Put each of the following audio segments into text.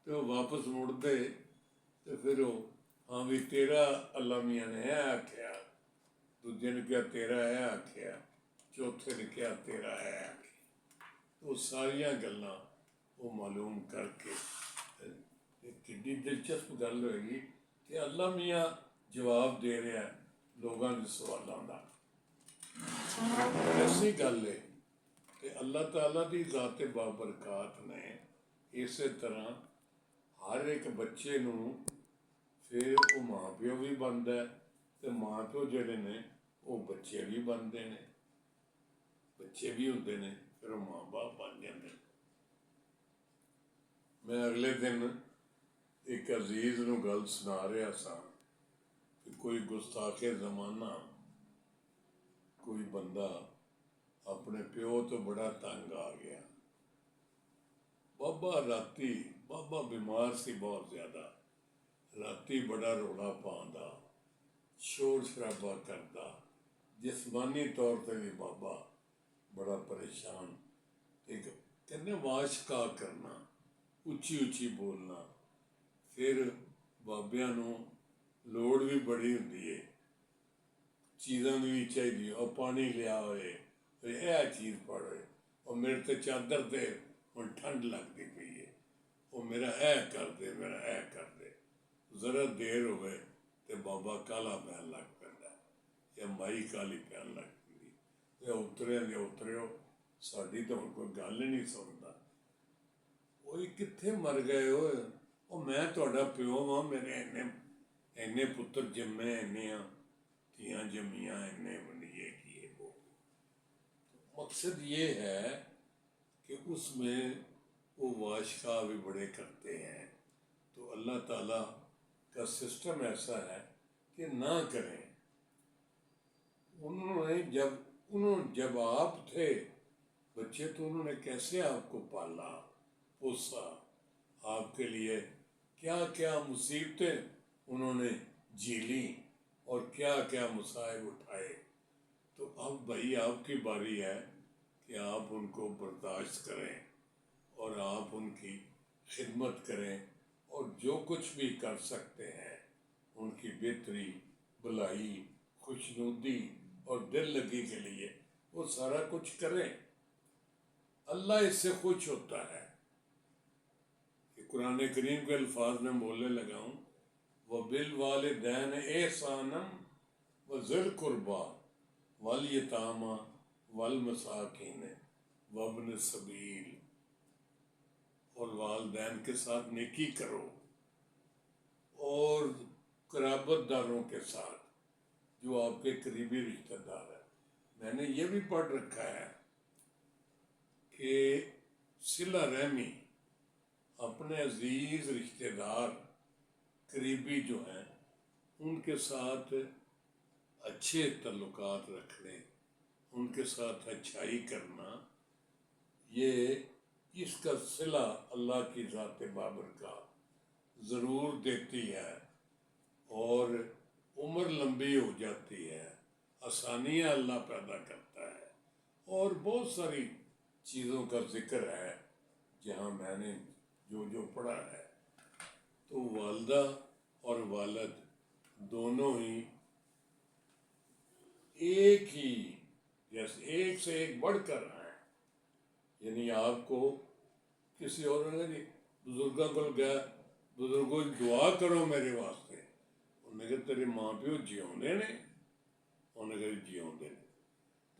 تو واپس مڑتے تو پھر وہ ہاں بھی تیرا اللہ میاں نے ہے آخیا، دوجے نے کیا تیرا ہے آخیا، چوتھے نے کیا تیرا ہے آخیا، وہ ساریاں گلاں وہ معلوم کر کے کتنی دلچسپ گل ہوئے گی کہ اللہ میاں جواب دے رہا ہے لوگوں کے سوالوں کا۔ ایسی گل ہے کہ اللہ تعالیٰ کی ذات بابرکات نے اسی طرح ہر ایک بچے نو پھر وہ ماں پیو بھی بنتا ہے، تو ماں پیو جڑے نے وہ بچے بھی بنتے ہیں، بچے بھی ہوتے ہیں، پھر وہ ماں باپ بن جاتے ہیں۔ میں اگلے دن ایک عزیز نو گل سنا رہا سا کہ کوئی گستاخ زمانہ کوئی بندہ اپنے پیو تو بڑا تنگ آ گیا، بابا راتی بابا بیمار سی بہت زیادہ، راتی بڑا رولا پاؤندا، شور شرابہ کرتا، جسمانی طور پہ بھی بابا بڑا پریشان، ایک کہنے واشکا کرنا، اچھی اچھی بولنا، پھر بابیاں نو لوڑ بھی بڑی ہوندی ہے، چیزاں بھی چاہیے، اور پانی لیا ہوئے یہ چیز پڑ ہوئے، اور میرے تے چادر تے ہن ٹھنڈ لگتی پئی ہے، وہ میرا اے کر دے، میرا اے کر دے، ذرا دیر ہوئے تو بابا کالا پہن لگ پیندا یا مائی کالی پہن لگ پی، یہ اترے دے اتریو، ساری تو ہن کوئی گل ہی نہیں سنتا، وہ کتنے مر گئے ہوئے، وہ میں تہاڈا پیو ہاں، میرے اینے پتر جمے، اینے تھیاں جمیاں، اینے بنیے کیے وہ۔ مقصد یہ ہے کہ اس میں وہ واشکا بھی بڑے کرتے ہیں، تو اللہ تعالیٰ کا سسٹم ایسا ہے کہ نہ کریں۔ انہوں نے جب آپ تھے بچے تو انہوں نے کیسے آپ کو پالا پوسا، آپ کے لیے کیا کیا مصیبتیں انہوں نے جھیلی اور کیا کیا مصائب اٹھائے، تو اب بھائی آپ کی باری ہے کہ آپ ان کو برداشت کریں اور آپ ان کی خدمت کریں، اور جو کچھ بھی کر سکتے ہیں ان کی بہتری، بھلائی، خوشنودی اور دل لگی کے لیے وہ سارا کچھ کریں۔ اللہ اس سے خوش ہوتا ہے کہ قرآن کریم کے الفاظ میں بولنے لگا ہوں، وَبِالْوَالِدَيْنِ إِحْسَانًا وَذِي الْقُرْبَى وَالْيَتَامَى وَالْمَسَاكِينِ وَابْنِ السَّبِيلِ، اور والدین کے ساتھ نیکی کرو، اور قرابت داروں کے ساتھ جو آپ کے قریبی رشتہ دار ہیں۔ میں نے یہ بھی پڑھ رکھا ہے کہ صلہ رحمی، اپنے عزیز رشتہ دار قریبی جو ہیں ان کے ساتھ اچھے تعلقات رکھنے، ان کے ساتھ اچھائی کرنا، یہ اس کا صلہ اللہ کی ذات بابرکات ضرور دیتی ہے، اور عمر لمبی ہو جاتی ہے، آسانیاں اللہ پیدا کرتا ہے، اور بہت ساری چیزوں کا ذکر ہے جہاں میں نے جو پڑھا ہے۔ تو والدہ اور والد دونوں ہی ایک ہی جیسے ایک سے ایک بڑھ کر ہیں، یعنی آپ کو کسی اور نے نہیں، بزرگوں کو گیا، بزرگوں دعا کرو میرے واسطے، انہیں کہا تیرے ماں پیو جیوندے نے، انہیں کہا جیوندے نے،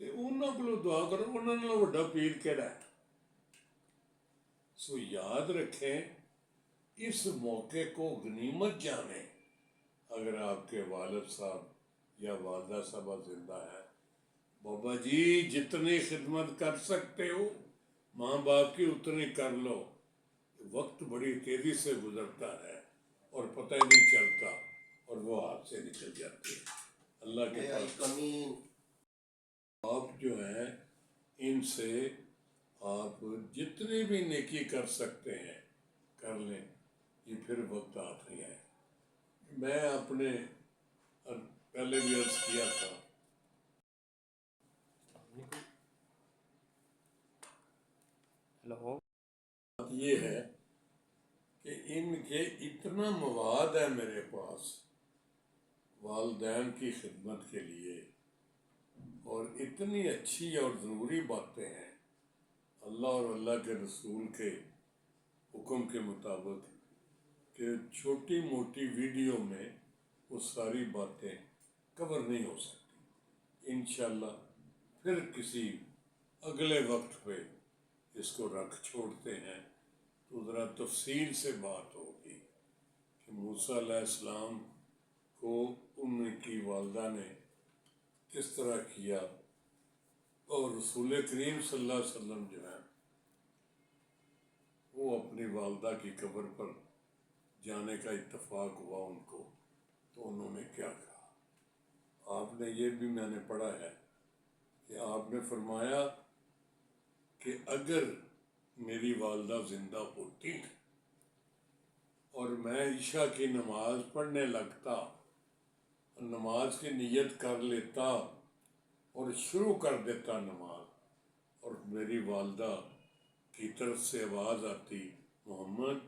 تے انہوں کو دعا کرو، انہوں نے وڈا پیر کہڑا ہے۔ سو یاد رکھیں، اس موقع کو غنیمت جانیں۔ اگر آپ کے والد صاحب یا والدہ صاحبہ زندہ ہے، بابا جی جتنی خدمت کر سکتے ہو ماں باپ کی اتنی کر لو، وقت بڑی تیزی سے گزرتا ہے اور پتہ ہی نہیں چلتا، اور وہ ہاتھ سے نکل جاتی ہے۔ اللہ کے پاس آپ جو ہیں ان سے آپ جتنی بھی نیکی کر سکتے ہیں کر لیں، یہ پھر وقت آخری ہے۔ میں اپنے پہلے بھی عرض کیا تھا، ہیلو، یہ ہے کہ ان کے اتنا مواد ہے میرے پاس والدین کی خدمت کے لیے، اور اتنی اچھی اور ضروری باتیں ہیں اللہ اور اللہ کے رسول کے حکم کے مطابق کہ چھوٹی موٹی ویڈیو میں وہ ساری باتیں کور نہیں ہو سکتی۔ انشاءاللہ پھر کسی اگلے وقت پہ اس کو رکھ چھوڑتے ہیں تو ذرا تفصیل سے بات ہوگی کہ موسیٰ علیہ السلام کو ان کی والدہ نے کس طرح کیا، اور رسول کریم صلی اللہ علیہ وسلم جو ہے وہ اپنی والدہ کی قبر پر جانے کا اتفاق ہوا ان کو، تو انہوں نے کیا کہا۔ آپ نے یہ بھی میں نے پڑھا ہے کہ آپ نے فرمایا کہ اگر میری والدہ زندہ ہوتی اور میں عشاء کی نماز پڑھنے لگتا، نماز کی نیت کر لیتا اور شروع کر دیتا نماز، اور میری والدہ کی طرف سے آواز آتی محمد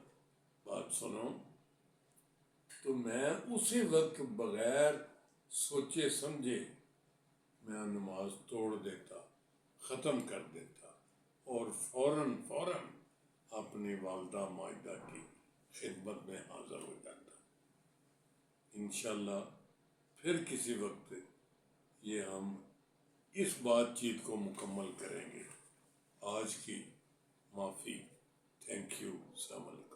بات سنو، تو میں اسی وقت بغیر سوچے سمجھے میں نماز توڑ دیتا، ختم کر دیتا، اور فوراً اپنی والدہ ماجدہ کی خدمت میں حاضر ہو جاتا۔ انشاءاللہ پھر کسی وقت یہ ہم اس بات چیت کو مکمل کریں گے۔ آج کی معافی، تھینک یو، السلام علیکم۔